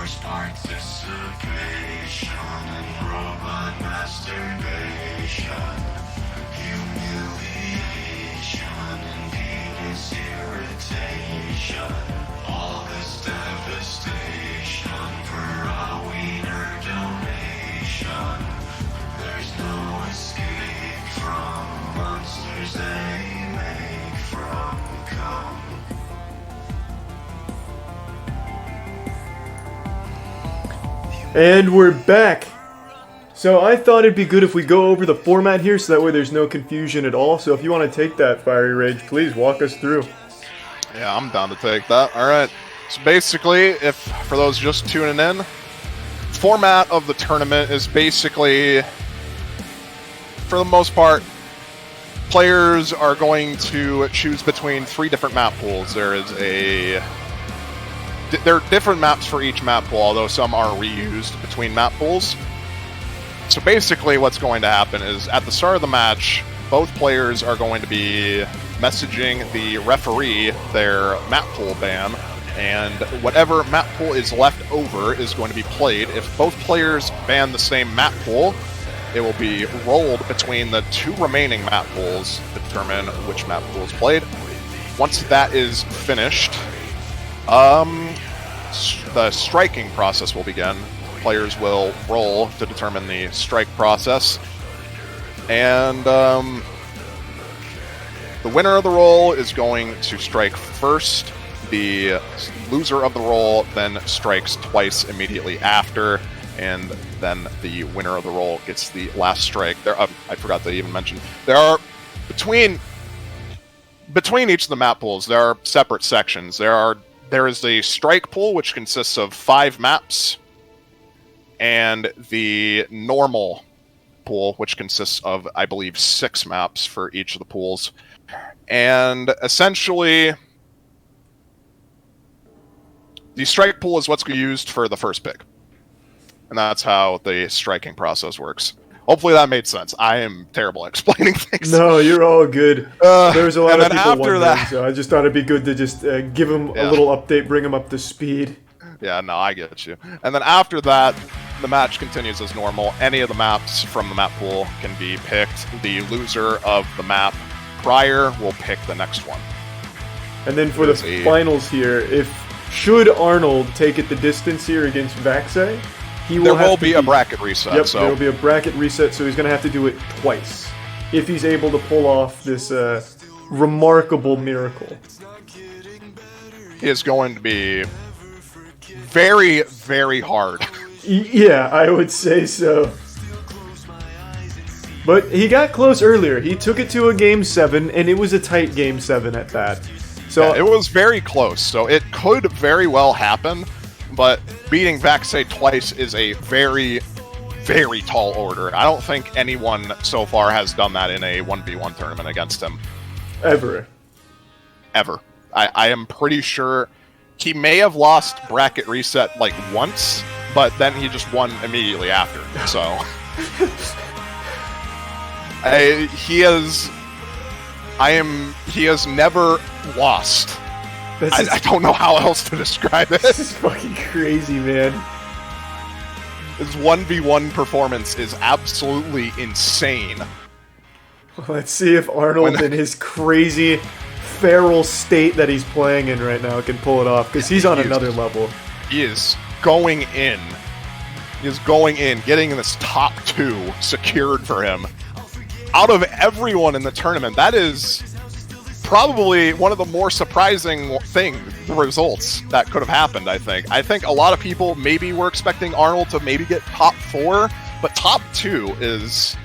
forced participation and robot masturbation, humiliation and penis irritation. All this devastation for a wiener donation. There's no escape from monsters they make from cum. And we're back. So I thought it'd be good if we go over the format here so that way there's no confusion at all. So if you want to take that, Fiery Rage, please walk us through. Yeah, I'm down to take that. Alright. So basically, if for those just tuning in, format of the tournament is basically, for the most part, players are going to choose between 3 different map pools. There are different maps for each map pool, although some are reused between map pools. So basically what's going to happen is, at the start of the match, both players are going to be messaging the referee their map pool ban, and whatever map pool is left over is going to be played. If both players ban the same map pool, it will be rolled between the 2 remaining map pools to determine which map pool is played. Once that is finished, the striking process will begin. Players will roll to determine the strike process, and the winner of the roll is going to strike first. The loser of the roll then strikes twice immediately after, and then the winner of the roll gets the last strike. I forgot to even mention, there are between each of the map pools, there are separate sections. There is the strike pool, which consists of 5 maps, and the normal pool, which consists of, I believe, 6 maps for each of the pools. And essentially, the strike pool is what's used for the first pick. And that's how the striking process works. Hopefully that made sense. I am terrible at explaining things. No, you're all good. There's a lot of people wondering, that, so I just thought it'd be good to just give them a little update, bring them up to speed. Yeah, no, I get you. And then after that, the match continues as normal. Any of the maps from the map pool can be picked. The loser of the map prior will pick the next one. And then for the finals here, should Arnold take it the distance here against Vaxei, there will be a bracket reset. Yep, there will be a bracket reset, so he's going to have to do it twice if he's able to pull off this remarkable miracle. He is going to be very, very hard. Yeah, I would say so. But he got close earlier. He took it to a Game 7, and it was a tight Game 7 at that. So yeah, it was very close, so it could very well happen. But beating Vaxei twice is a very, very tall order. I don't think anyone so far has done that in a 1v1 tournament against him. Ever. I am pretty sure he may have lost bracket reset like once, but then he just won immediately after. So he has never lost. I don't know how else to describe it. This is fucking crazy, man. His 1v1 performance is absolutely insane. Let's see if Arnold, in his crazy, feral state that he's playing in right now, can pull it off, because he's on another level. He is going in. Getting this top 2 secured for him. Out of everyone in the tournament, that is probably one of the more surprising results that could have happened, I think. I think a lot of people maybe were expecting Arnold to maybe get top 4, but top 2 is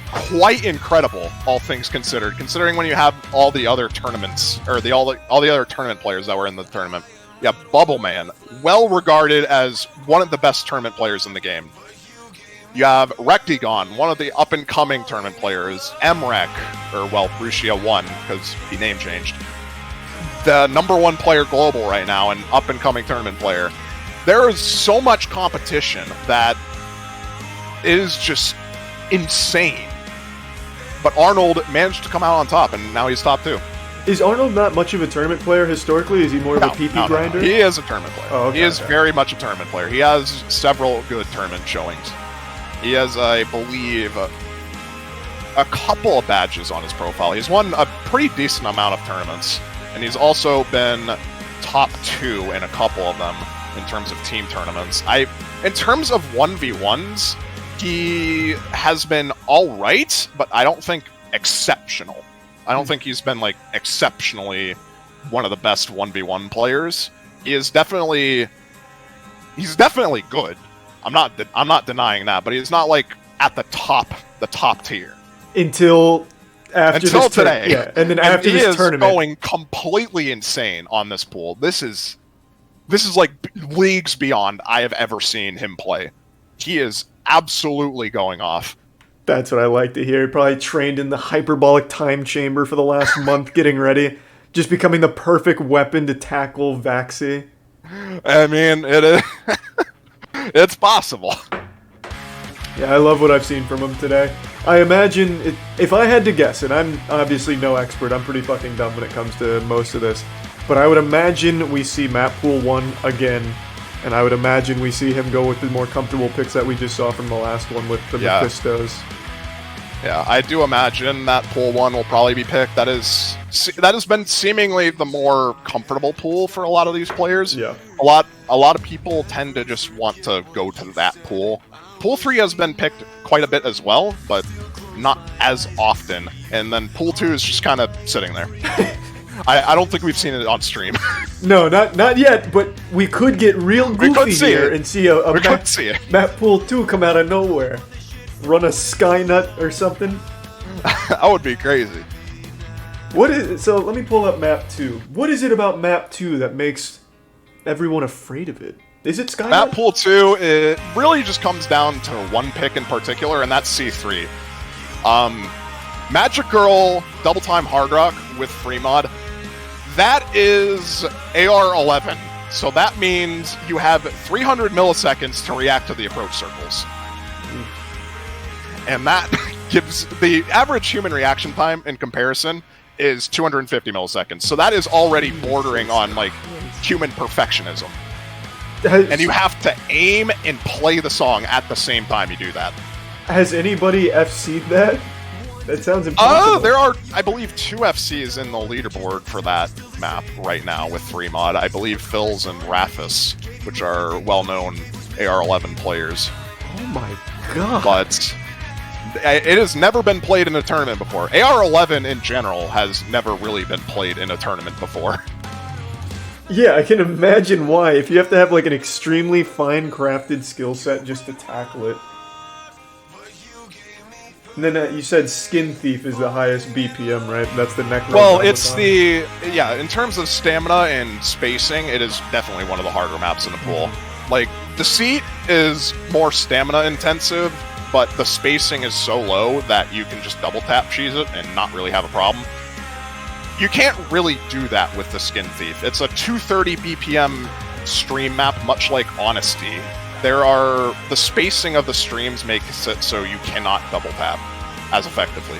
quite incredible, all things considered, considering when you have all the other tournaments, or all the other tournament players that were in the tournament. Yeah, Bubble Man, well regarded as one of the best tournament players in the game. You have Rectigon, one of the up-and-coming tournament players. Mrek, Rusia 1, because he name changed. The #1 player global right now, an up-and-coming tournament player. There is so much competition that is just insane. But Arnold managed to come out on top, and now he's top 2. Is Arnold not much of a tournament player historically? Is he more of a PP grinder? He is a tournament player. Oh, okay, he is very much a tournament player. He has several good tournament showings. He has, I believe, a couple of badges on his profile. He's won a pretty decent amount of tournaments, and he's also been top 2 in a couple of them in terms of team tournaments. In terms of 1v1s, he has been alright, but I don't think exceptional. I don't think he's been, like, exceptionally one of the best 1v1 players. He's definitely good. I'm not denying that, but he's not, like, at the top tier. Until today. Yeah, and then after this tournament. He is going completely insane on this pool. This is like leagues beyond I have ever seen him play. He is absolutely going off. That's what I like to hear. He probably trained in the hyperbolic time chamber for the last month getting ready. Just becoming the perfect weapon to tackle Vaxei. I mean, it is... it's possible. Yeah, I love what I've seen from him today. I imagine, if I had to guess, and I'm obviously no expert, I'm pretty fucking dumb when it comes to most of this, but I would imagine we see map pool 1 again, and I would imagine we see him go with the more comfortable picks that we just saw from the last one with the Mephistos. Yeah, I do imagine that pool 1 will probably be picked. That has been seemingly the more comfortable pool for a lot of these players. Yeah. A lot of people tend to just want to go to that pool. Pool 3 has been picked quite a bit as well, but not as often. And then Pool 2 is just kind of sitting there. I don't think we've seen it on stream. No, not yet, but we could get real goofy here and see a map Pool 2 come out of nowhere. Run a Skynut or something. That would be crazy. So let me pull up map 2. What is it about map 2 that makes everyone afraid of it? Is it Skynut? Map Pool 2, it really just comes down to one pick in particular, and that's C3. Magic Girl Double Time Hard Rock with free mod, that is AR-11. So that means you have 300 milliseconds to react to the approach circles. And that gives the average human reaction time in comparison is 250 milliseconds. So that is already bordering on, like, human perfectionism. And you have to aim and play the song at the same time you do that. Has anybody FC'd that? That sounds impossible. There are, I believe, 2 FCs in the leaderboard for that map right now with 3 mod. I believe Phil's and Raphis, which are well-known AR-11 players. Oh my god. But it has never been played in a tournament before. AR-11 in general has never really been played in a tournament before. Yeah, I can imagine why. If you have to have like an extremely fine-crafted skill set just to tackle it. And then you said Skin Thief is the highest BPM, right? That's the neck. Well, it's in terms of stamina and spacing, it is definitely one of the harder maps in the pool. Like, Deceit is more stamina intensive, but the spacing is so low that you can just double tap cheese it and not really have a problem. You can't really do that with the Skin Thief. It's a 230 BPM stream map, much like Honesty. The spacing of the streams makes it so you cannot double tap as effectively.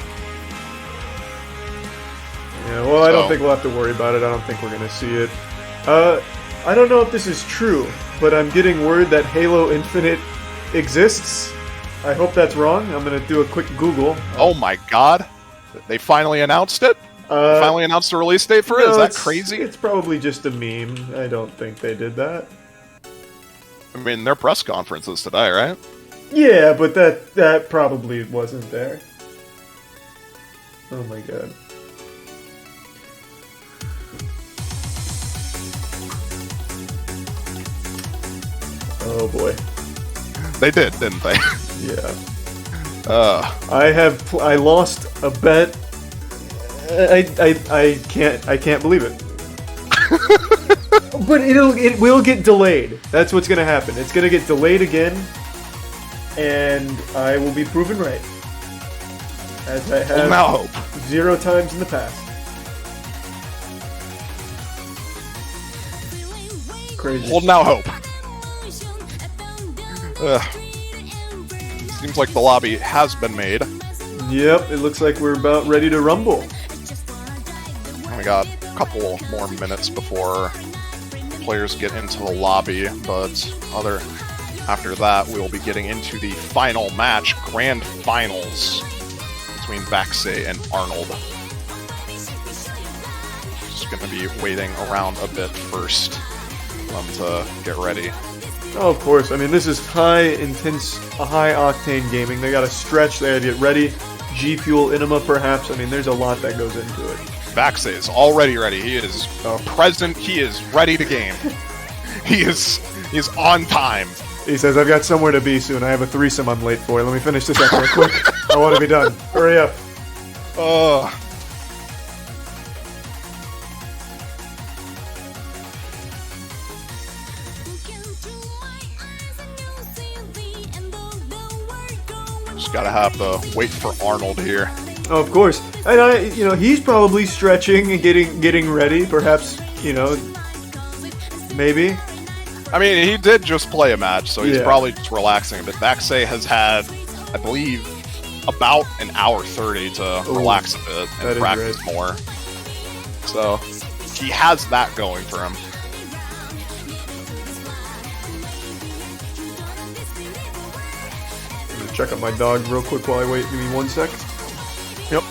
Yeah, well, I don't think we'll have to worry about it. I don't think we're going to see it. I don't know if this is true, but I'm getting word that Halo Infinite exists. I hope that's wrong. I'm going to do a quick Google. Oh my god. They finally announced it? Finally announced a release date for it? Is that crazy? It's probably just a meme. I don't think they did that. I mean, their press conference is today, right? Yeah, but that probably wasn't there. Oh my god. Oh boy. They did, didn't they? Yeah. I lost a bet. I can't believe it. But it will get delayed. That's what's gonna happen. It's gonna get delayed again, and I will be proven right, as I have now hope. 0 times in the past. Crazy. Holding out hope. Seems like the lobby has been made. Yep, it looks like we're about ready to rumble. We got a couple more minutes before players get into the lobby, but after that, we will be getting into the final match, Grand Finals, between Vaxei and Arnold. Just going to be waiting around a bit first for them to get ready. Oh, of course. I mean, this is high-intense, high-octane gaming. They got to stretch, they got to get ready. G Fuel Enema, perhaps. I mean, there's a lot that goes into it. Vaxei is already ready. He is present. He is ready to game. He is on time. He says, I've got somewhere to be soon. I have a threesome I'm late for. Let me finish this up real quick. I want to be done. Hurry up. Just gotta have to wait for Arnold here. Oh, of course. And he's probably stretching and getting ready. Perhaps, maybe. I mean, he did just play a match, so he's probably just relaxing a bit. Vaxei has had, I believe, about an hour 30 to relax a bit and practice more. So he has that going for him. I'm gonna check out my dog real quick while I wait. Give me 1 sec. Yep.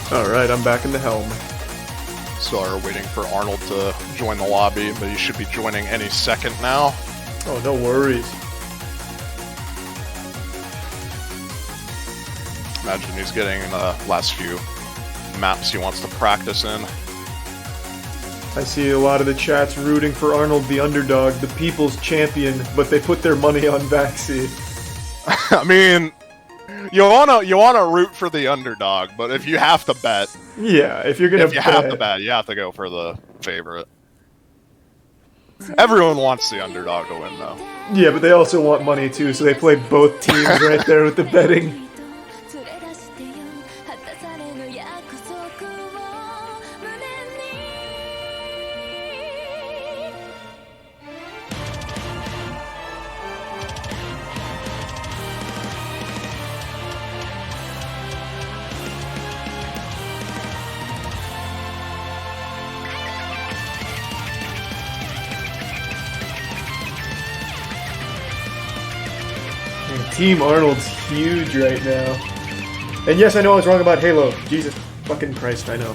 Alright, I'm back in the helm. So we're waiting for Arnold to join the lobby, but he should be joining any second now. Oh, no worries. Imagine he's getting the last few maps he wants to practice in. I see a lot of the chats rooting for Arnold the underdog, the people's champion, but they put their money on Vaxei. I mean, you wanna root for the underdog, but if you have to bet, yeah, if you have to bet, you have to go for the favorite. Everyone wants the underdog to win, though. Yeah, but they also want money too, so they play both teams right there with the betting. Team Arnold's huge right now. And yes, I know I was wrong about Halo. Jesus fucking Christ, I know.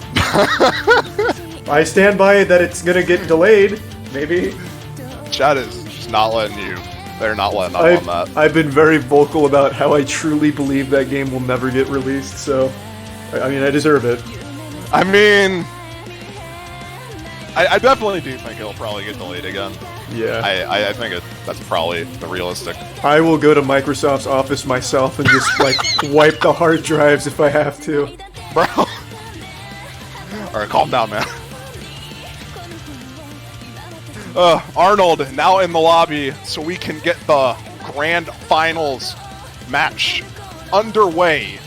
I stand by that it's gonna get delayed. Maybe. Chat is just not letting you. They're not letting up on that. I've been very vocal about how I truly believe that game will never get released, so... I mean, I deserve it. I mean... I definitely do think it'll probably get delayed again. Yeah. I think that's probably the realistic. I will go to Microsoft's office myself and just, like, wipe the hard drives if I have to. Bro. Alright, calm down, man. Arnold now in the lobby so we can get the Grand Finals match underway.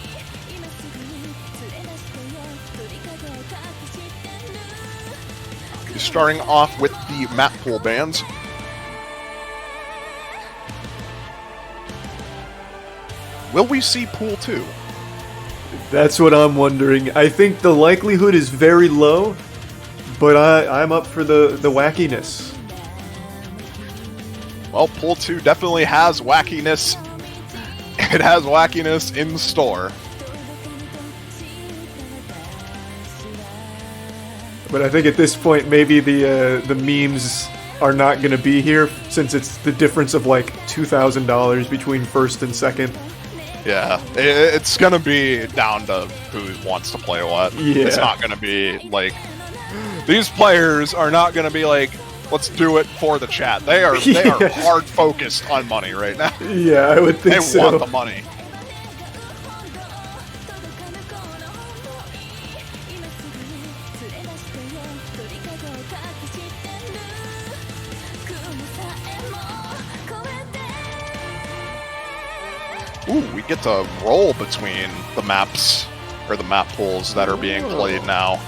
Starting off with the map pool bands. Will we see Pool 2? That's what I'm wondering. I think the likelihood is very low, but I'm up for the wackiness. Well, Pool 2 definitely has wackiness It has wackiness in store. But I think at this point, maybe the memes are not going to be here, since it's the difference of like $2,000 between first and second. Yeah, it's gonna be down to who wants to play what. Yeah. It's not gonna be like, these players are not gonna be like, let's do it for the chat. They are hard focused on money right now. Yeah, I would think They want the money. Ooh, we get to roll between the maps, or the map pools that are being played now.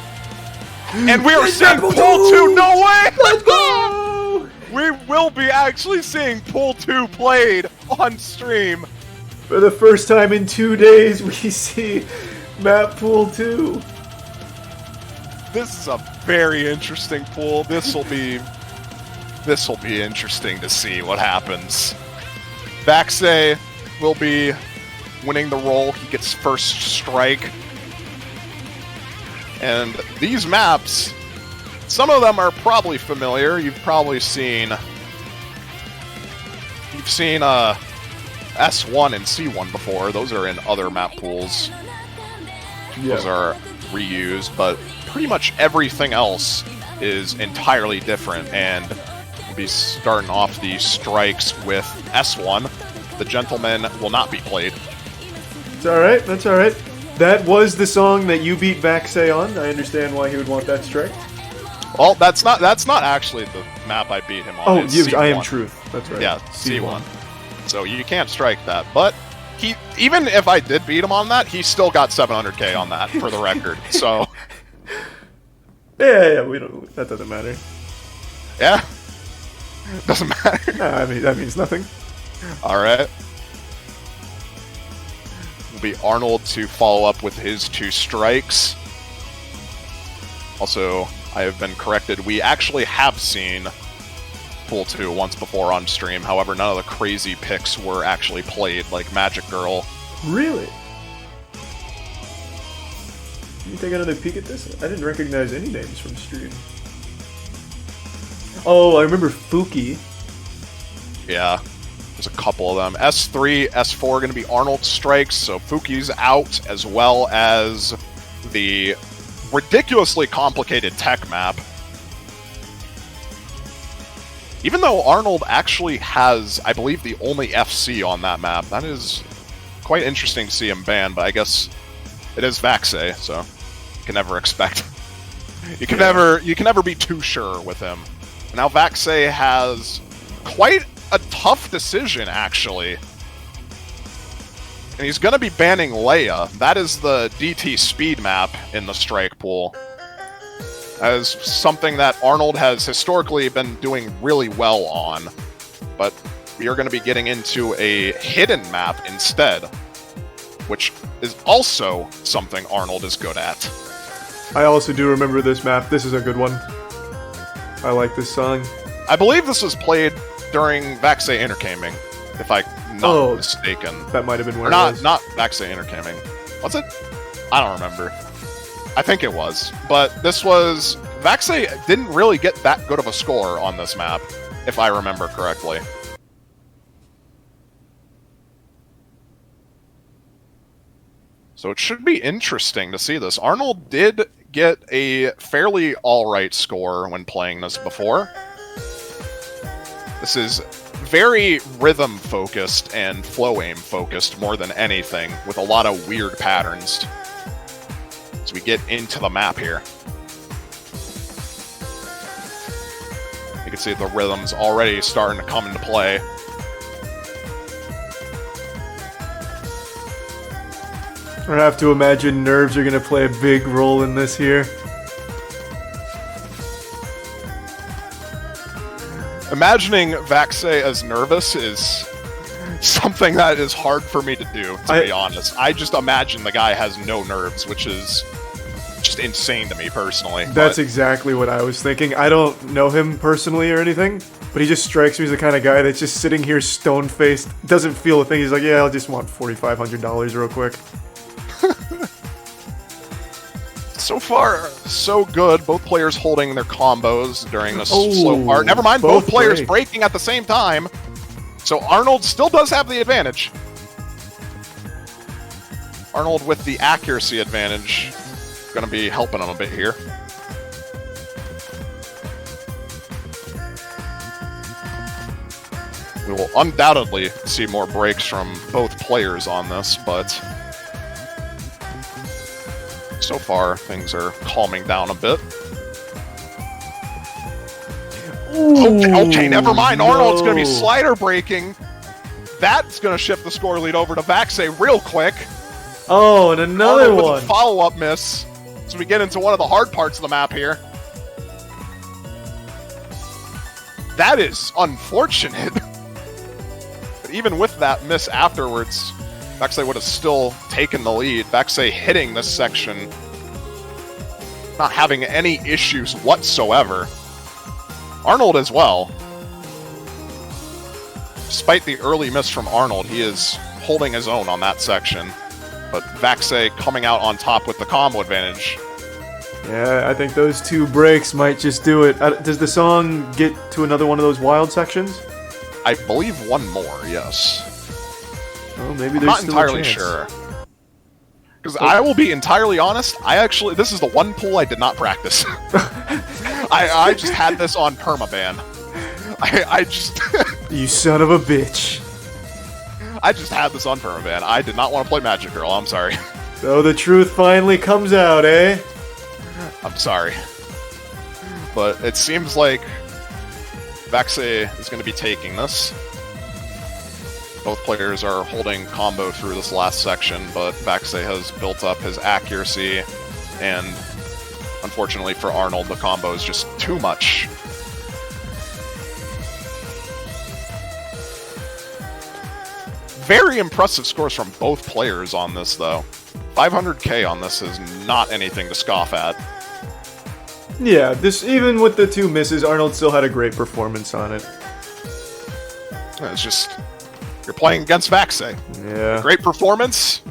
And we are seeing Pool 2! No way! Let's go! We will be actually seeing Pool 2 played on stream. For the first time in 2 days, we see Map Pool 2. This is a very interesting pool. This will be interesting to see what happens. Vaxei will be winning the roll. He gets first strike. And these maps, some of them are probably familiar. You've probably seen S1 and C1 before. Those are in other map pools. Yeah. Those are reused, but pretty much everything else is entirely different. And we'll be starting off the strikes with S1. The Gentleman will not be played. It's alright, that's alright. That was the song that you beat Vaxei on. I understand why he would want that strike. Well, that's not actually the map I beat him on. Oh, It's I Am C1. Truth. That's right. Yeah, C1. So you can't strike that. But he, even if I did beat him on that, he still got 700k on that, for the record. So Yeah, we don't. That doesn't matter. yeah, doesn't matter. Nah, I mean, that means nothing. All right. Will be Arnold to follow up with his 2 strikes. Also, I have been corrected. We actually have seen Pool 2 once before on stream. However, none of the crazy picks were actually played, like Magic Girl. Really? Can you take another peek at this? I didn't recognize any names from stream. Oh, I remember Fuki. Yeah, there's a couple of them. S3, S4 going to be Arnold strikes, so Fuki's out, as well as the ridiculously complicated tech map. Even though Arnold actually has, I believe, the only FC on that map, that is quite interesting to see him banned, but I guess it is Vaxei, so you can never expect. You can never be too sure with him. Now Vaxei has quite a tough decision, actually. And he's going to be banning Leia. That is the DT speed map in the strike pool. As something that Arnold has historically been doing really well on. But we are going to be getting into a hidden map instead, which is also something Arnold is good at. I also do remember this map. This is a good one. I like this song. I believe this was played during Vaxei Intercaming, if I'm not mistaken. That might have been where Or not, it was. not Vaxei Intercaming. Was it? I don't remember. I think it was. But this was... Vaxei didn't really get that good of a score on this map, if I remember correctly. So it should be interesting to see this. Arnold did get a fairly alright score when playing this before. This is very rhythm-focused and flow-aim-focused more than anything, with a lot of weird patterns. As we get into the map here. You can see the rhythm's already starting to come into play. I have to imagine nerves are going to play a big role in this here. Imagining Vaxei as nervous is something that is hard for me to do, to be honest. I just imagine the guy has no nerves, which is just insane to me personally. That's exactly what I was thinking. I don't know him personally or anything, but he just strikes me as the kind of guy that's just sitting here stone-faced, doesn't feel a thing. He's like, yeah, I'll just want $4,500 real quick. So far, so good. Both players holding their combos during this slow part. Never mind, both players breaking at the same time. So Arnold still does have the advantage. Arnold with the accuracy advantage. Going to be helping him a bit here. We will undoubtedly see more breaks from both players on this, but so far things are calming down a bit. Okay, never mind. Arnold's going to be slider breaking. That's going to shift the score lead over to Vaxei real quick. Oh, and another one. Follow-up miss. So we get into one of the hard parts of the map here. That is unfortunate. But even with that miss afterwards, Vaxei would have still taken the lead. Vaxei hitting this section, not having any issues whatsoever. Arnold as well. Despite the early miss from Arnold, he is holding his own on that section. But Vaxei coming out on top with the combo advantage. Yeah, I think those two breaks might just do it. Does the song get to another one of those wild sections? I believe one more, yes. Oh, maybe there's I'm not still entirely a chance. sure. Because I will be entirely honest, this is the one pool I did not practice. I just had this on permaban. I just... You son of a bitch. I just had this on permaban. I did not want to play Magic Girl, I'm sorry. So the truth finally comes out, eh? I'm sorry. But it seems like Vaxei is going to be taking this. Both players are holding combo through this last section, but Vaxei has built up his accuracy, and unfortunately for Arnold, the combo is just too much. Very impressive scores from both players on this, though. 500k on this is not anything to scoff at. Yeah, even with the two misses, Arnold still had a great performance on it. It's just, you're playing against Vaxei. Yeah. Great performance.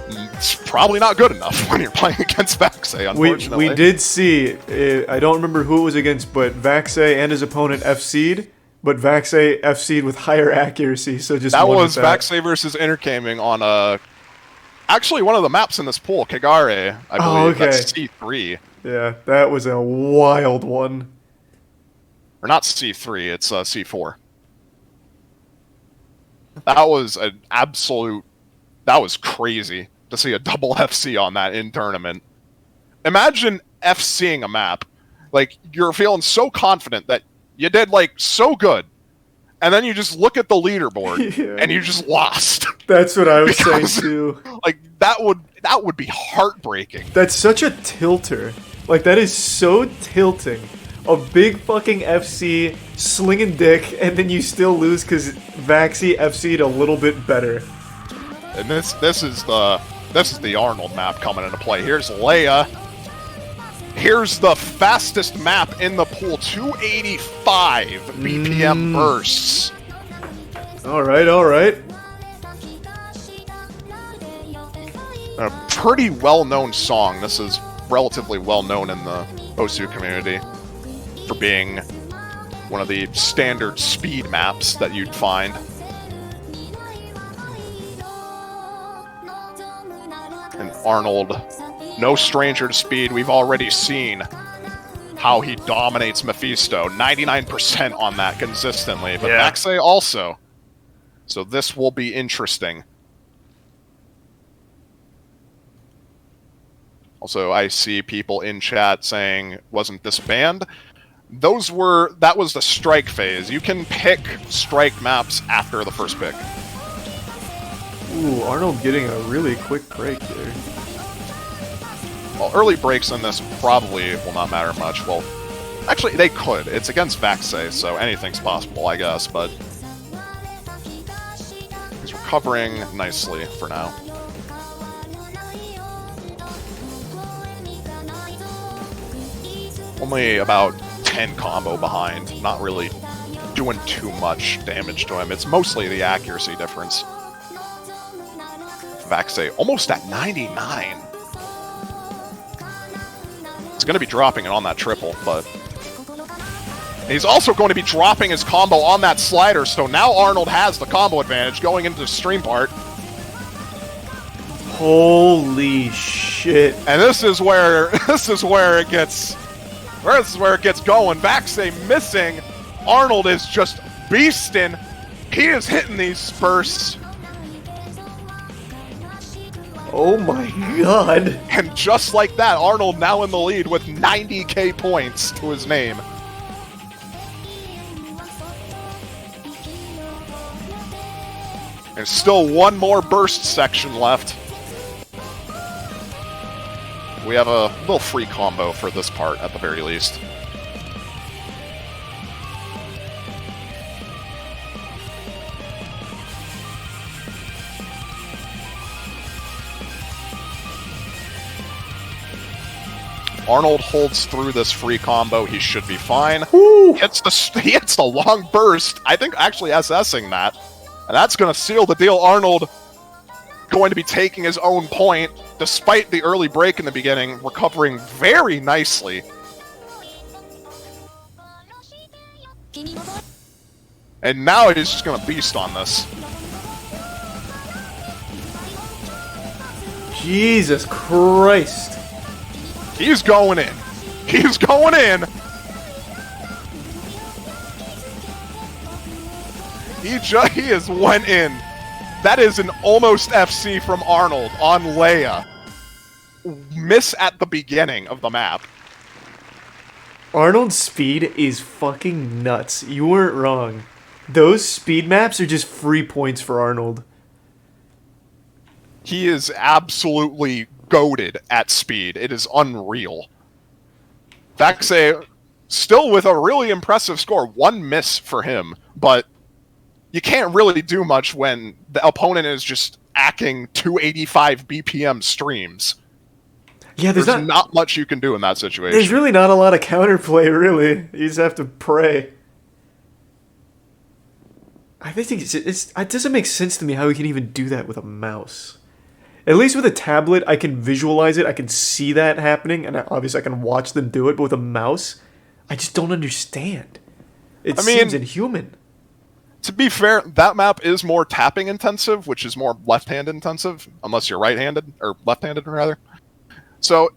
It's probably not good enough when you're playing against Vaxei, unfortunately. We did see, I don't remember who it was against, but Vaxei and his opponent FC'd, but Vaxei FC'd with higher accuracy, so just that was Vaxei versus Intercaming on actually one of the maps in this pool, Kagare, I believe. Oh, okay. That's C3. Yeah, that was a wild one. Or not C3, it's C4. That was an absolute... That was crazy to see a double FC on that in tournament. Imagine FCing a map. Like, you're feeling so confident that you did, like, so good. And then you just look at the leaderboard, and you just lost. That's what I was saying, too. Like, that would be heartbreaking. That's such a tilter. Like, that is so tilting. A big fucking FC, slinging dick, and then you still lose because Vaxei FC'd a little bit better. And this is the Arnold map coming into play. Here's Leia. Here's the fastest map in the pool, 285 BPM bursts. Alright, alright. A pretty well-known song. This is relatively well-known in the Osu community for being one of the standard speed maps that you'd find. And Arnold, no stranger to speed. We've already seen how he dominates Mephisto. 99% on that consistently. But Vaxei also. So this will be interesting. Also, I see people in chat saying, wasn't this banned? That was the strike phase. You can pick strike maps after the first pick. Ooh, Arnold getting a really quick break there. Well, early breaks in this probably will not matter much. Well, actually, they could. It's against Vaxei, so anything's possible, I guess, but he's recovering nicely for now. Only about 10 combo behind. Not really doing too much damage to him. It's mostly the accuracy difference. Vaxei almost at 99. He's going to be dropping it on that triple, but... he's also going to be dropping his combo on that slider, so now Arnold has the combo advantage going into the stream part. Holy shit. And this is where it gets going. Vaxei missing. Arnold is just beasting. He is hitting these bursts. Oh my god. And just like that, Arnold now in the lead with 90k points to his name. There's still one more burst section left. We have a little free combo for this part, at the very least. Arnold holds through this free combo. He should be fine. He hits the long burst. I think actually SSing that. And that's going to seal the deal. Arnold going to be taking his own point, despite the early break in the beginning, recovering very nicely. And now he's just going to beast on this. Jesus Christ. He's going in. He's going in. He just went in. That is an almost FC from Arnold on Leia. Miss at the beginning of the map. Arnold's speed is fucking nuts. You weren't wrong. Those speed maps are just free points for Arnold. He is absolutely goated at speed. It is unreal. Vaxei still with a really impressive score. One miss for him, but you can't really do much when the opponent is just acting 285 BPM streams. Yeah, there's not much you can do in that situation. There's really not a lot of counterplay, really. You just have to pray. I think it doesn't make sense to me how we can even do that with a mouse. At least with a tablet, I can visualize it, I can see that happening, and obviously I can watch them do it, but with a mouse, I just don't understand. It seems inhuman. To be fair, that map is more tapping intensive, which is more left-hand intensive, unless you're right-handed, or left-handed rather. So,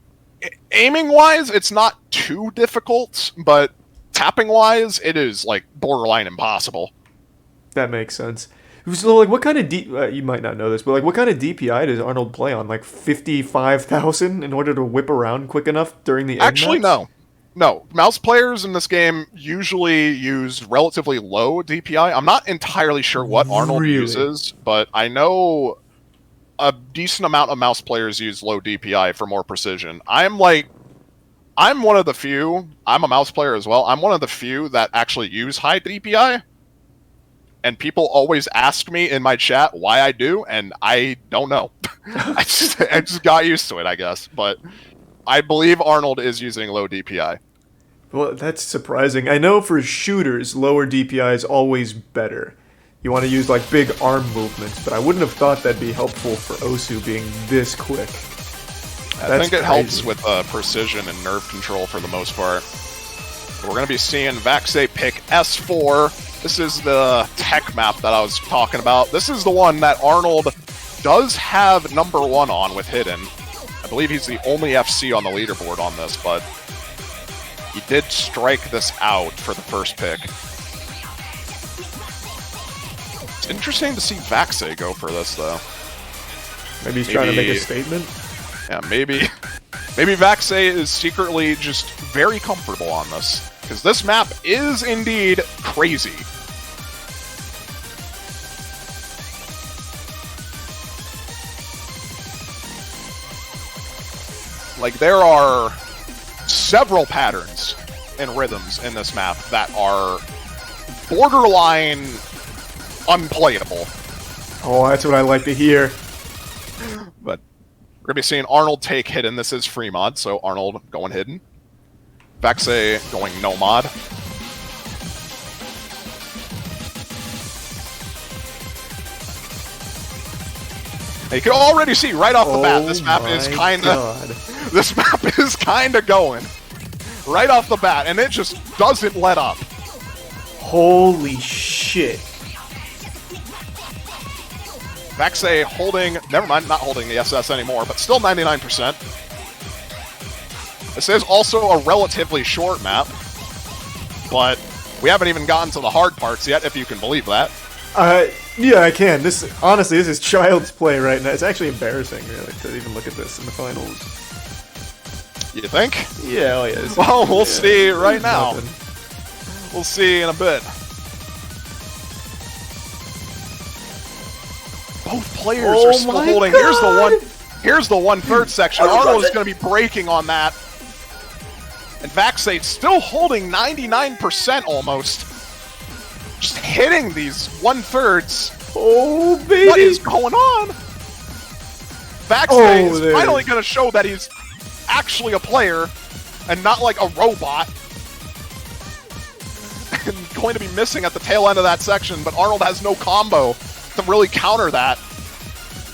aiming-wise, it's not too difficult, but tapping-wise, it is, like, borderline impossible. That makes sense. So, like, what kind of you might not know this, but like, what kind of DPI does Arnold play on? Like 55,000 in order to whip around quick enough during the Actually, no. No. Mouse players in this game usually use relatively low DPI. I'm not entirely sure what Arnold uses, but I know a decent amount of mouse players use low DPI for more precision. I'm one of the few, I'm a mouse player as well, I'm one of the few that actually use high DPI. And people always ask me in my chat why I do, and I don't know. I just got used to it, I guess. But I believe Arnold is using low DPI. Well, that's surprising. I know for shooters, lower DPI is always better. You want to use like big arm movements, but I wouldn't have thought that'd be helpful for Osu being this quick. I think it helps with precision and nerve control for the most part. We're going to be seeing Vaxei pick S4. This is the tech map that I was talking about. This is the one that Arnold does have #1 on with Hidden. I believe he's the only FC on the leaderboard on this, but he did strike this out for the first pick. It's interesting to see Vaxei go for this, though. Maybe he's trying to make a statement? Yeah, maybe Vaxei is secretly just very comfortable on this. Because this map is indeed crazy. Like, there are several patterns and rhythms in this map that are borderline unplayable. Oh, that's what I like to hear. But we're going to be seeing Arnold take Hidden. This is free mod, so Arnold going Hidden. Vaxei going no mod. And you can already see right off the bat, this map is kind of going right off the bat, and it just doesn't let up. Holy shit. Vaxei holding, never mind, not holding the SS anymore, but still 99%. This is also a relatively short map, but we haven't even gotten to the hard parts yet, if you can believe that. Yeah, I can. Honestly, this is child's play right now. It's actually embarrassing, really, to even look at this in the finals. You think? Yeah, oh yeah. Well, we'll see right now. We'll see in a bit. Both players are still holding. God. Here's the 1/3 section. Arnold is going to be breaking on that. And Vaxei still holding 99% almost. Just hitting these 1/3. Oh, baby. What is going on? Vaxei is finally going to show that he's actually a player and not like a robot. And going to be missing at the tail end of that section, but Arnold has no combo to really counter that.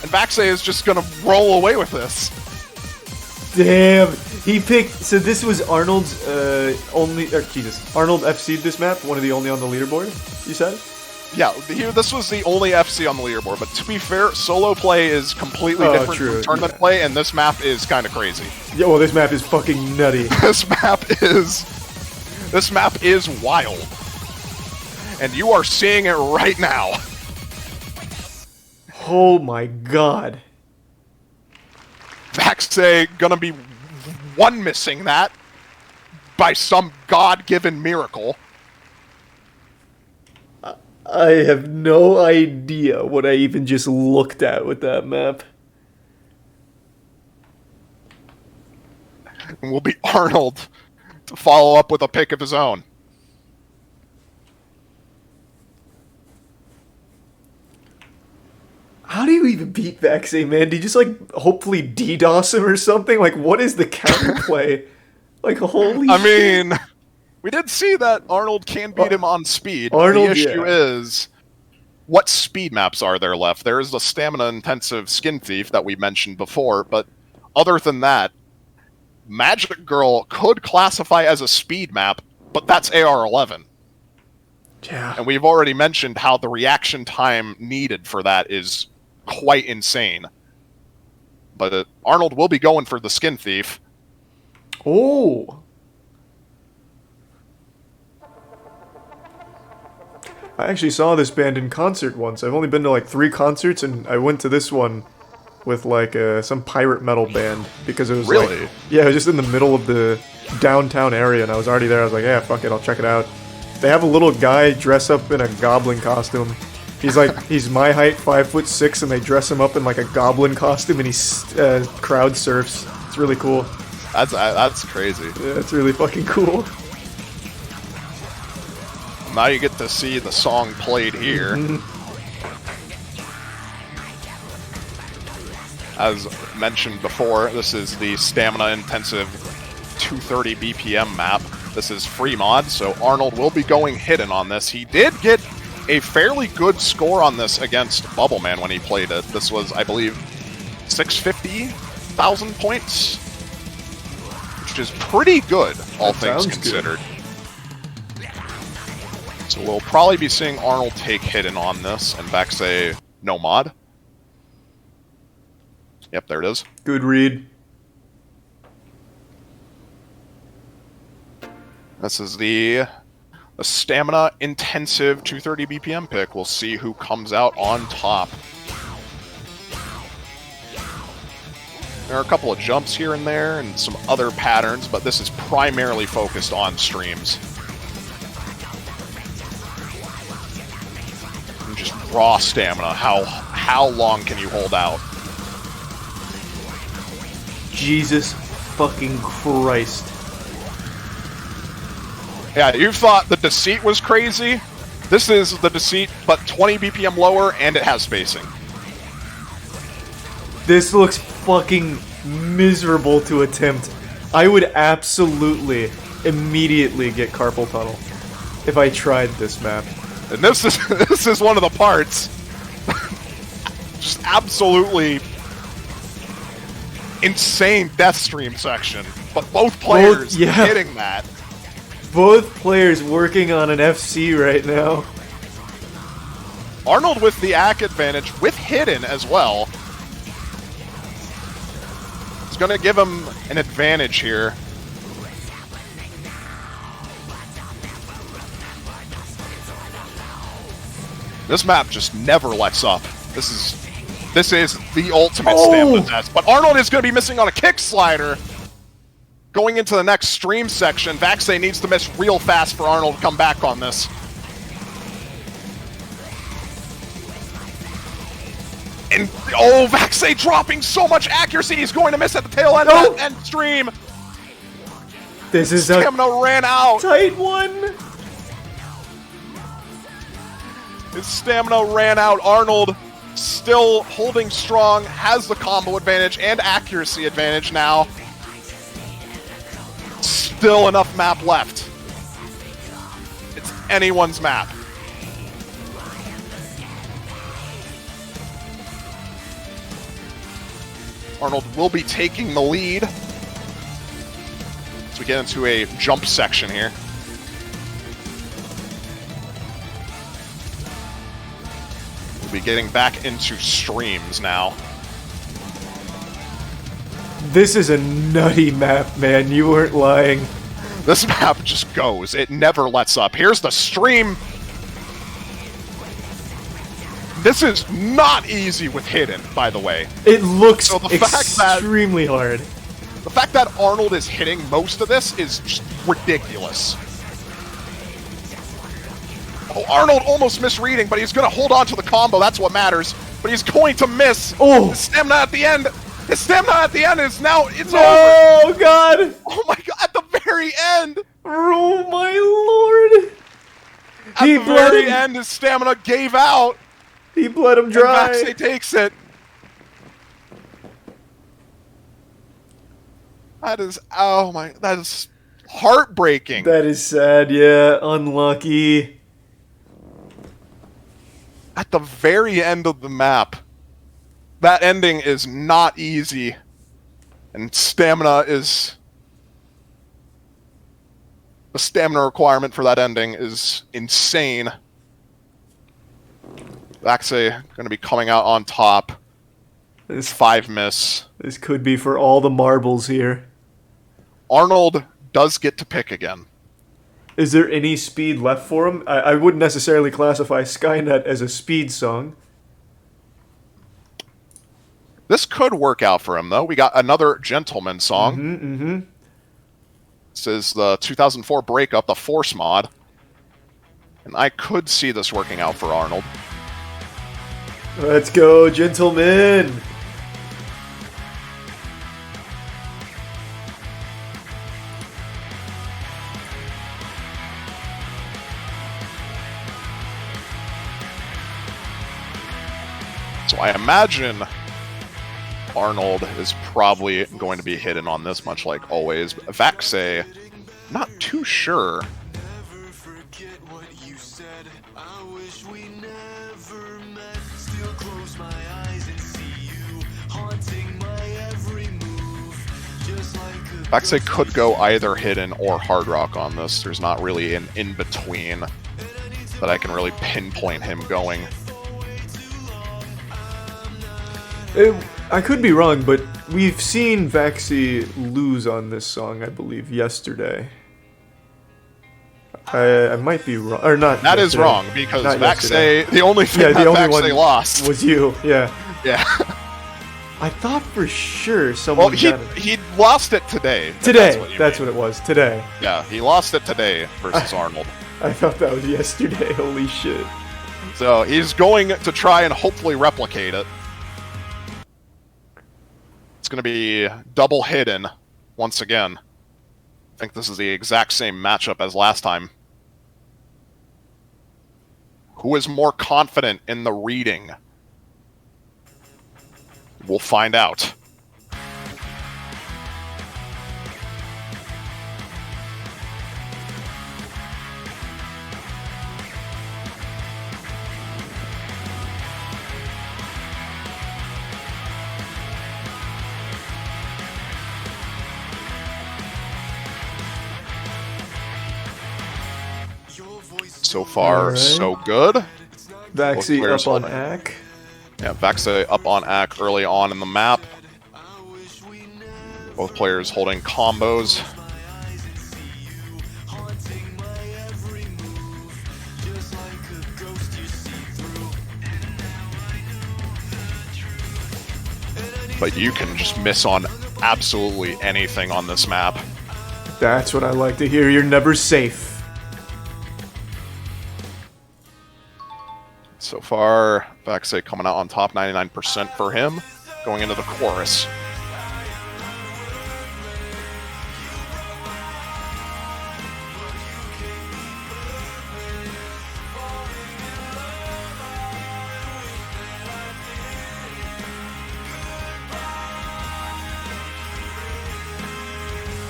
And Vaxei is just going to roll away with this. Damn. He picked... So this was Arnold's Arnold FC'd this map? One of the only on the leaderboard, you said? Yeah, this was the only FC on the leaderboard, but to be fair, solo play is completely different from tournament play, and this map is kind of crazy. Yeah, well, this map is fucking nutty. This map is wild. And you are seeing it right now. Oh my god. Vaxei gonna be one missing that by some god-given miracle. I have no idea what I even just looked at with that map. And will be Arnold to follow up with a pick of his own. How do you even beat Vaxei, man? Do you just, like, hopefully DDoS him or something? Like, what is the counterplay? Like, holy shit. I mean, we did see that Arnold can beat him on speed. The issue is, what speed maps are there left? There is the stamina-intensive Skin Thief that we mentioned before, but other than that, Magic Girl could classify as a speed map, but that's AR-11. Yeah. And we've already mentioned how the reaction time needed for that is quite insane. But Arnold will be going for the Skin Thief. Oh. I actually saw this band in concert once. I've only been to like 3 concerts, and I went to this one with like some pirate metal band because it was really? Yeah, it was just in the middle of the downtown area, and I was already there. I was like, yeah, fuck it, I'll check it out. They have a little guy dress up in a goblin costume. He's like, he's my height, 5'6", and they dress him up in like a goblin costume, and he crowd surfs. It's really cool. That's crazy. Yeah, it's really fucking cool. Now you get to see the song played here. As mentioned before, this is the stamina-intensive 230 BPM map. This is free mod, so Arnold will be going hidden on this. He did get a fairly good score on this against Bubbleman when he played it. This was, I believe, 650,000 points, which is pretty good, all things considered. So we'll probably be seeing Arnold take hidden on this, and Vaxei no mod. Yep, there it is. Good read. This is the stamina-intensive 230 BPM pick. We'll see who comes out on top. There are a couple of jumps here and there and some other patterns, but this is primarily focused on streams. And just raw stamina. How long can you hold out? Jesus fucking Christ. Yeah, you thought the Deceit was crazy? This is the Deceit, but 20 BPM lower, and it has spacing. This looks fucking miserable to attempt. I would absolutely immediately get carpal tunnel if I tried this map. And this is this is one of the parts. Just absolutely insane death stream section. But both players hitting that. Both players working on an FC right now. Arnold with the AC advantage, with hidden as well. It's going to give him an advantage here. This map just never lets up. This is the ultimate stamina test. But Arnold is going to be missing on a kick slider. Going into the next stream section, Vaxei needs to miss real fast for Arnold to come back on this. And, oh, Vaxei dropping so much accuracy. He's going to miss at the tail end of that end stream. This is Stamina ran out. Tight one. His stamina ran out. Arnold still holding strong, has the combo advantage and accuracy advantage now. Still enough map left. It's anyone's map. Arnold will be taking the lead as we get into a jump section here. We'll be getting back into streams now. This is a nutty map, man. You weren't lying. This map just goes. It never lets up. Here's the stream. This is not easy with hidden, by the way. It looks so extremely hard. The fact that Arnold is hitting most of this is just ridiculous. Oh, Arnold almost misreading, but he's going to hold on to the combo. That's what matters. But he's going to miss. Oh, his stamina at the end. His stamina at the end is now, it's over. Oh, God. Oh, my God, at the very end. Oh, my Lord. At the very end, his stamina gave out. He bled him dry. And Vaxei takes it. That is, oh my, that is heartbreaking. That is sad, yeah. Unlucky. At the very end of the map. That ending is not easy. And stamina is... The stamina requirement for that ending is insane. Vaxei going to be coming out on top. This 5 miss. This could be for all the marbles here. Arnold does get to pick again. Is there any speed left for him? I wouldn't necessarily classify Skynet as a speed song. This could work out for him, though. We got another Gentleman song. This is the 2004 breakup, the Force mod. And I could see this working out for Arnold. Let's go, gentlemen! So I imagine Arnold is probably going to be hidden on this, much like always. Vaxei, not too sure. Vaxei could go either hidden or hard rock on this. There's not really an in-between that I can really pinpoint him going. I could be wrong, but we've seen Vaxei lose on this song, I believe, yesterday. I might be wrong, or not. That is wrong, because Vaxei, the only thing that Vaxei lost was you, yeah. Yeah. I thought for sure someone he lost it today. Today, that's what it was, today. Yeah, he lost it today versus Arnold. I thought that was yesterday, holy shit. So he's going to try and hopefully replicate it. It's going to be double hidden once again. I think this is the exact same matchup as last time. Who is more confident in the reading? We'll find out. So far, Alright. so good. Vaxei players up on holding. Ak. Yeah, Vaxei up on Ak early on in the map. Both players holding combos. But you can just miss on absolutely anything on this map. That's what I like to hear. You're never safe. So far, Vaxei coming out on top, 99% for him. Going into the chorus.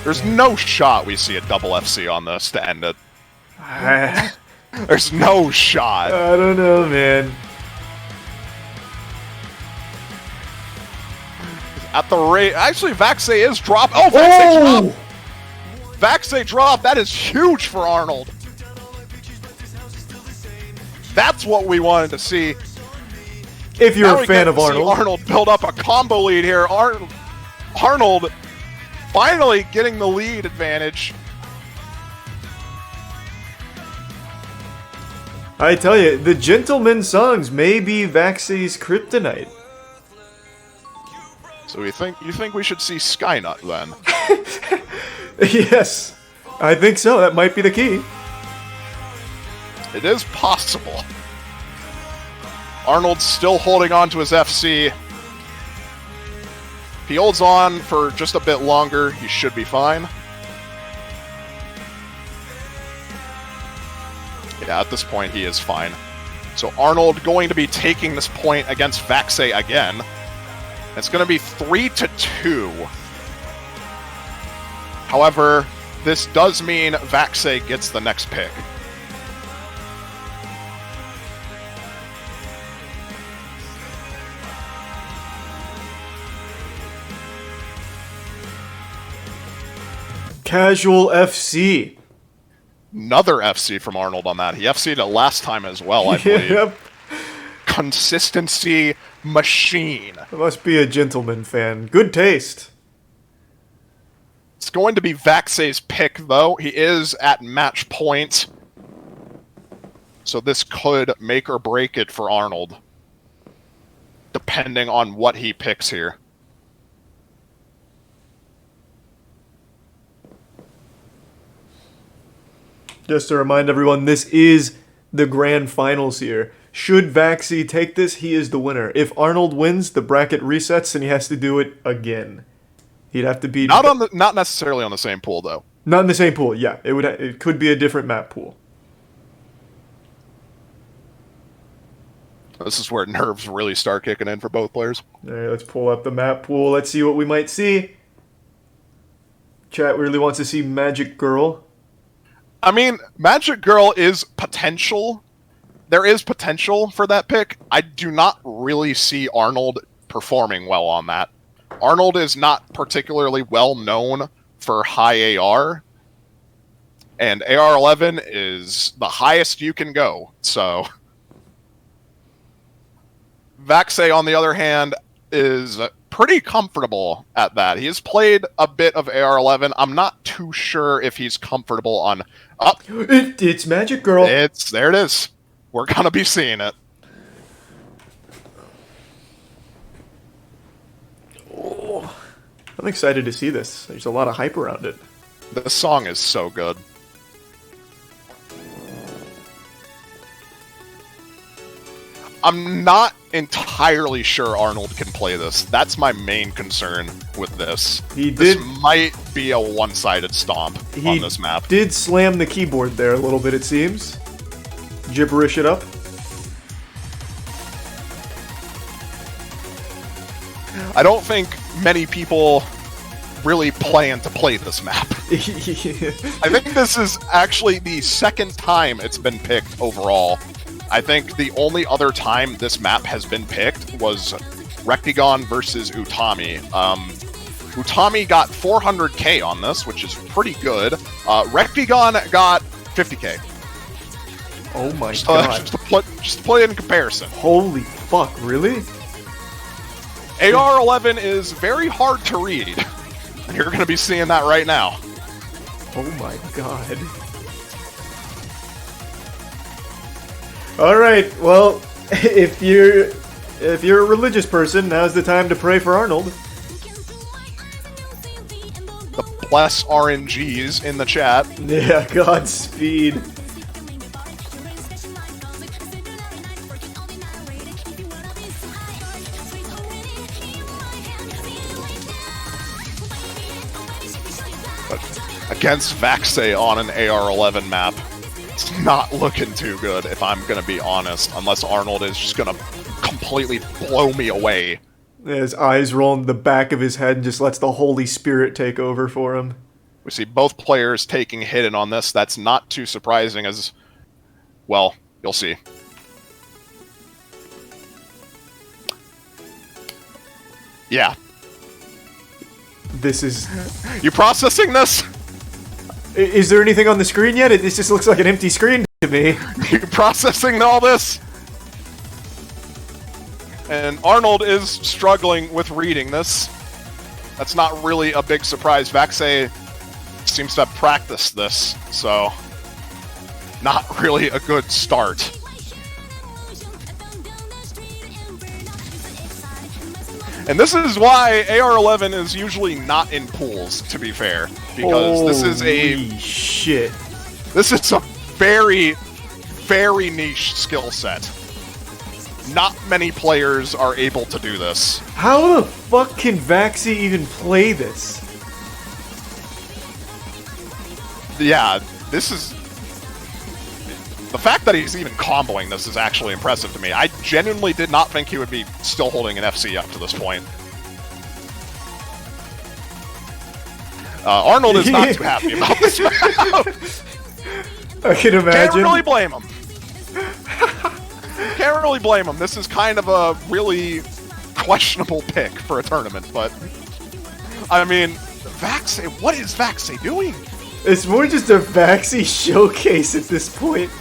There's no shot we see a double FC on this to end it. I There's no shot. don't know, man. At the rate... Actually, Vaxei is drop. Oh, Vaxei drop! Vaxei drop! That is huge for Arnold. That's what we wanted to see. If you're Now a we fan get of to see Arnold. Arnold build up a combo lead here. Arnold finally getting the lead advantage. I tell you, the Gentleman songs may be Vaxei's kryptonite. So you think we should see Skynut then? Yes, I think so. That might be the key. It is possible. Arnold's still holding on to his FC. If he holds on for just a bit longer, he should be fine. Yeah, at this point, he is fine. So Arnold going to be taking this point against Vaxei again. It's going to be 3-2. However, this does mean Vaxei gets the next pick. Casual FC. Another FC from Arnold on that. He FC'd it last time as well, I believe. Yep. Consistency machine. Must be a Gentleman fan. Good taste. It's going to be Vaxei's pick, though. He is at match point. So this could make or break it for Arnold. Depending on what he picks here. Just to remind everyone, this is the grand finals here. Should Vaxei take this, he is the winner. If Arnold wins, the bracket resets and he has to do it again. He'd have to beat... Not necessarily on the same pool, though. Not in the same pool, yeah. It could be a different map pool. This is where nerves really start kicking in for both players. Alright, let's pull up the map pool. Let's see what we might see. Chat really wants to see Magic Girl. I mean, Magic Girl is potential. There is potential for that pick. I do not really see Arnold performing well on that. Arnold is not particularly well known for high AR. And AR-11 is the highest you can go, so... Vaxei, on the other hand, is pretty comfortable at that. He has played a bit of AR-11. I'm not too sure if he's comfortable on... Oh, It's Magic Girl. there it is. We're gonna be seeing it. Oh, I'm excited to see this. There's a lot of hype around it. The song is so good. I'm not entirely sure Arnold can play this. That's my main concern with this. This might be a one-sided stomp on this map. Did slam the keyboard there a little bit, it seems. Gibberish it up. I don't think many people really plan to play this map. I think this is actually the second time it's been picked overall. I think the only other time this map has been picked was Rectigon versus Utami. Utami got 400k on this, which is pretty good. Rectigon got 50k. Oh my god. Just to put it in comparison. Holy fuck, really? AR-11 is very hard to read. You're going to be seeing that right now. Oh my god. Alright, well, if you're a religious person, now's the time to pray for Arnold. The bless RNGs in the chat. Yeah, Godspeed. Against Vaxei on an AR-11 map, it's not looking too good, if I'm going to be honest, unless Arnold is just going to completely blow me away. His eyes roll in the back of his head and just lets the Holy Spirit take over for him. We see both players taking hidden on this. That's not too surprising as... Well, you'll see. Yeah. This is... You processing this? Is there anything on the screen yet? This just looks like an empty screen to me. You processing all this? And Arnold is struggling with reading this. That's not really a big surprise. Vaxei seems to have practiced this, so not really a good start. And this is why AR-11 is usually not in pools, to be fair, because this is a very, very niche skill set. Not many players are able to do this. How the fuck can Vaxei even play this? Yeah, this is... The fact that he's even comboing this is actually impressive to me. I genuinely did not think he would be still holding an FC up to this point. Arnold is not too happy about this round. I can imagine. Can't really blame him. Can't really blame him. This is kind of a really questionable pick for a tournament, but... I mean, Vaxei, what is Vaxei doing? It's more just a Vaxei showcase at this point.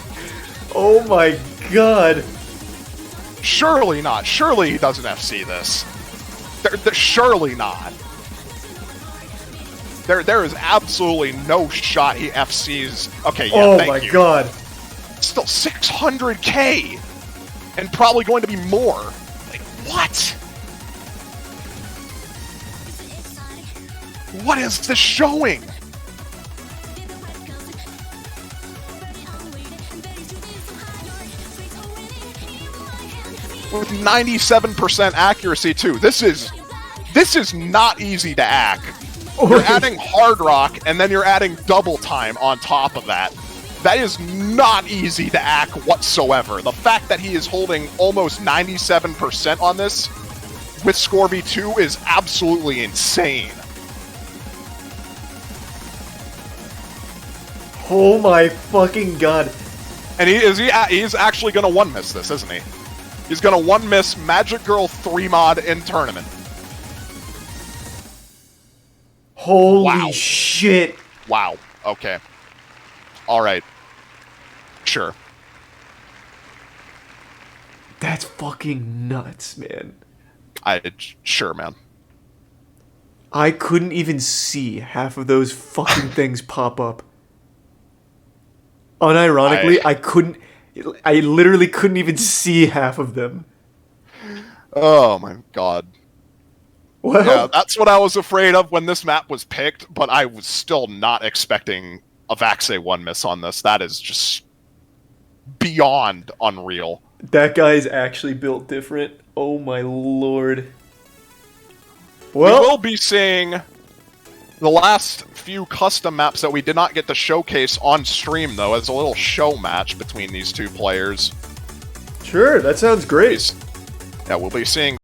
Oh my god. Surely not. Surely he doesn't FC this. Surely not. There is absolutely no shot he FCs. Okay, yeah, thank you. Oh my god. Still 600k! And probably going to be more. Like, what? What is this showing? With 97% accuracy too. This is not easy to hack. You're adding hard rock, and then you're adding double time on top of that. That is not easy to hack whatsoever. The fact that he is holding almost 97% on this with Scorby 2 is absolutely insane. Oh my fucking god. And he's actually going to one-miss this, isn't he? He's going to one-miss Magic Girl 3 mod in tournament. Holy shit. Wow. Okay. Alright. Sure. That's fucking nuts, man. Sure, man. I couldn't even see half of those fucking things pop up. Unironically, I literally couldn't even see half of them. Oh my god. Well, yeah, that's what I was afraid of when this map was picked, but I was still not expecting a Vaxei one miss on this. That is just beyond unreal. That guy's actually built different. Oh my lord. Well, we will be seeing the last few custom maps that we did not get to showcase on stream, though, as a little show match between these two players. Sure, that sounds great. Yeah, we'll be seeing